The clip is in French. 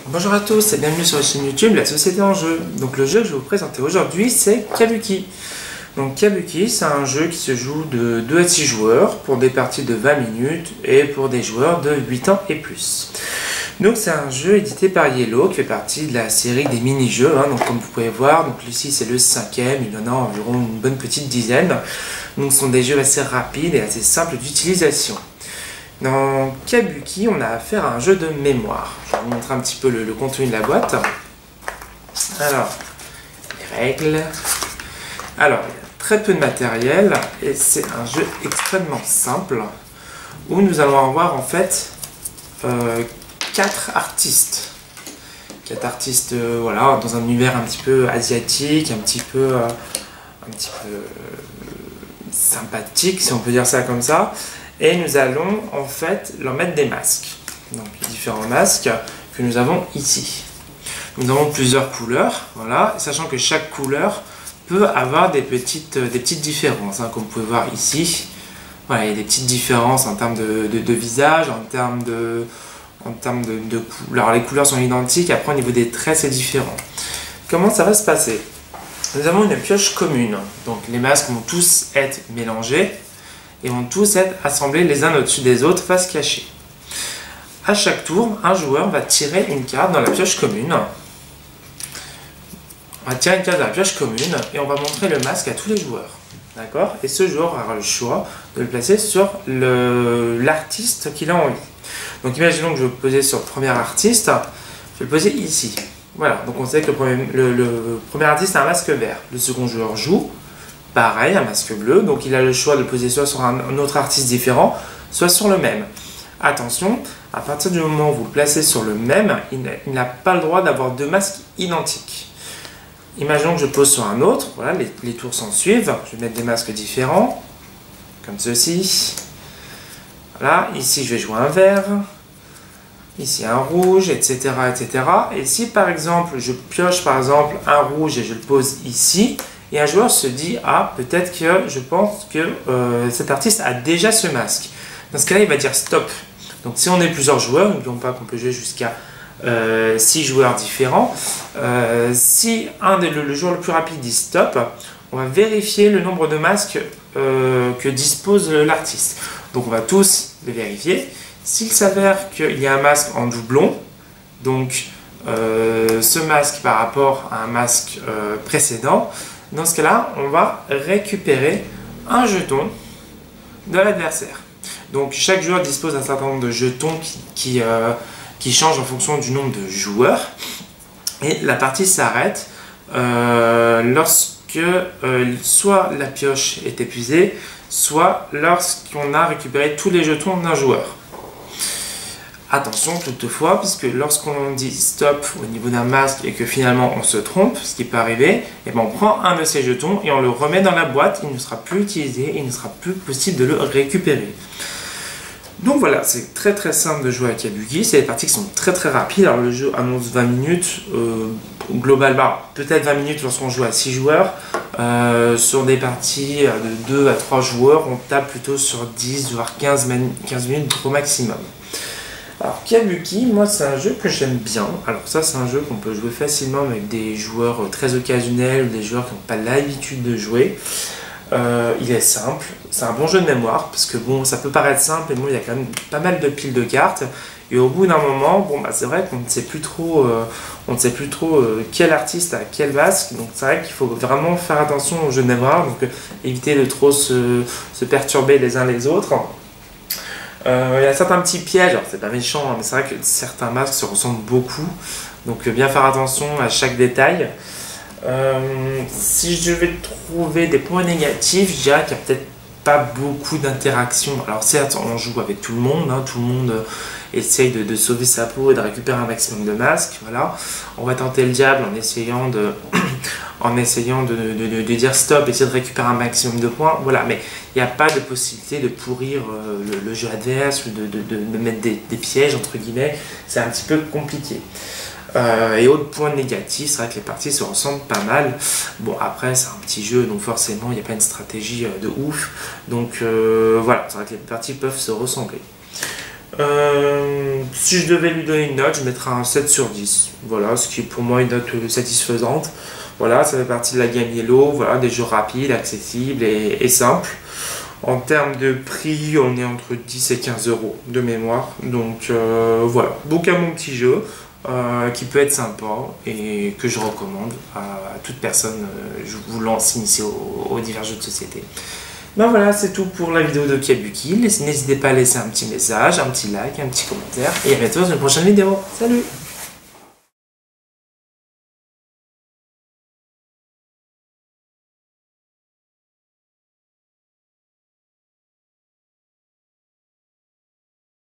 Bonjour à tous et bienvenue sur la chaîne YouTube La Société en Jeu. Donc le jeu que je vais vous présenter aujourd'hui c'est Kabuki. Donc Kabuki c'est un jeu qui se joue de 2 à 6 joueurs pour des parties de 20 minutes et pour des joueurs de 8 ans et plus. Donc c'est un jeu édité par Yellow qui fait partie de la série des mini-jeux. Donc comme vous pouvez voir, donc ici c'est le 5e, il y en a environ une bonne petite dizaine. Donc ce sont des jeux assez rapides et assez simples d'utilisation. Dans Kabuki, on a affaire à un jeu de mémoire. Je vais vous montrer un petit peu le contenu de la boîte. Alors, les règles. Alors, il y a très peu de matériel et c'est un jeu extrêmement simple où nous allons avoir en fait 4 artistes. 4 artistes, voilà, dans un univers un petit peu asiatique, un petit peu sympathique, si on peut dire ça comme ça. Et nous allons en fait leur mettre des masques. Donc les différents masques que nous avons ici. Nous avons plusieurs couleurs, voilà, sachant que chaque couleur peut avoir des petites différences, comme vous pouvez voir ici. Voilà, il y a des petites différences en termes de visage, en termes de couleurs. Alors les couleurs sont identiques, après au niveau des traits c'est différent. Comment ça va se passer? Nous avons une pioche commune, donc les masques vont tous être mélangés et vont tous être assemblés les uns au-dessus des autres, face cachée. À chaque tour, un joueur va tirer une carte dans la pioche commune. On va tirer une carte dans la pioche commune et on va montrer le masque à tous les joueurs. D'accord? Et ce joueur aura le choix de le placer sur l'artiste qu'il a envie. Donc imaginons que je vais poser sur le premier artiste, je vais le poser ici. Voilà, donc on sait que le premier artiste a un masque vert. Le second joueur joue. Pareil, un masque bleu, donc il a le choix de le poser soit sur un autre artiste différent, soit sur le même. Attention, à partir du moment où vous le placez sur le même, il n'a pas le droit d'avoir deux masques identiques. Imaginons que je pose sur un autre, voilà, les tours s'en suivent, je vais mettre des masques différents, comme ceci. Voilà, ici je vais jouer un vert, ici un rouge, etc., etc. Et si par exemple, je pioche par exemple un rouge et je le pose ici, et un joueur se dit, ah, peut-être que je pense que cet artiste a déjà ce masque. Dans ce cas-là, il va dire stop. Donc si on est plusieurs joueurs, n'oublions pas qu'on peut jouer jusqu'à 6 joueurs différents. Si le joueur le plus rapide dit stop, on va vérifier le nombre de masques que dispose l'artiste. Donc on va tous les vérifier. S'il s'avère qu'il y a un masque en doublon, donc ce masque par rapport à un masque précédent, dans ce cas-là, on va récupérer un jeton de l'adversaire. Donc chaque joueur dispose d'un certain nombre de jetons qui changent en fonction du nombre de joueurs. Et la partie s'arrête lorsque soit la pioche est épuisée, soit lorsqu'on a récupéré tous les jetons d'un joueur. Attention toutefois, puisque lorsqu'on dit stop au niveau d'un masque et que finalement on se trompe, ce qui peut arriver, et ben on prend un de ces jetons et on le remet dans la boîte, il ne sera plus utilisé et il ne sera plus possible de le récupérer. Donc voilà, c'est très très simple de jouer à Kabuki, c'est des parties qui sont très très rapides. Alors le jeu annonce 20 minutes, globalement peut-être 20 minutes lorsqu'on joue à 6 joueurs. Sur des parties de 2 à 3 joueurs, on tape plutôt sur 10 voire 15 minutes au maximum. Alors Kabuki, moi c'est un jeu que j'aime bien. Alors ça c'est un jeu qu'on peut jouer facilement avec des joueurs très occasionnels ou des joueurs qui n'ont pas l'habitude de jouer. Il est simple, c'est un bon jeu de mémoire parce que bon, ça peut paraître simple mais bon, il y a quand même pas mal de piles de cartes et au bout d'un moment, bon bah c'est vrai qu'on ne sait plus trop, quel artiste a quel masque, donc c'est vrai qu'il faut vraiment faire attention au jeu de mémoire, donc éviter de trop se perturber les uns les autres. Il y a certains petits pièges, alors c'est pas méchant, mais c'est vrai que certains masques se ressemblent beaucoup, donc bien faire attention à chaque détail. Si je vais trouver des points négatifs, je dirais qu'il n'y a peut-être pas beaucoup d'interaction. Alors certes, on joue avec tout le monde, tout le monde essaye de sauver sa peau et de récupérer un maximum de masques, voilà. On va tenter le diable en essayant de dire stop, essayer de récupérer un maximum de points, voilà, mais il n'y a pas de possibilité de pourrir le jeu adverse ou de mettre des pièges, entre guillemets, c'est un petit peu compliqué. Et autre point négatif, c'est vrai que les parties se ressemblent pas mal. Bon, après, c'est un petit jeu, donc forcément, il n'y a pas une stratégie de ouf. Donc voilà, c'est vrai que les parties peuvent se ressembler. Si je devais lui donner une note, je mettrais un 7 sur 10. Voilà, ce qui est pour moi une note satisfaisante. Voilà, ça fait partie de la gamme Yellow. Voilà, des jeux rapides, accessibles et simples. En termes de prix, on est entre 10 et 15 euros de mémoire. Donc voilà, donc un bon petit jeu qui peut être sympa et que je recommande à toute personne voulant s'initier aux divers jeux de société. Ben voilà, c'est tout pour la vidéo de Kabuki. N'hésitez pas à laisser un petit message, un petit like, un petit commentaire. Et à bientôt dans une prochaine vidéo. Salut!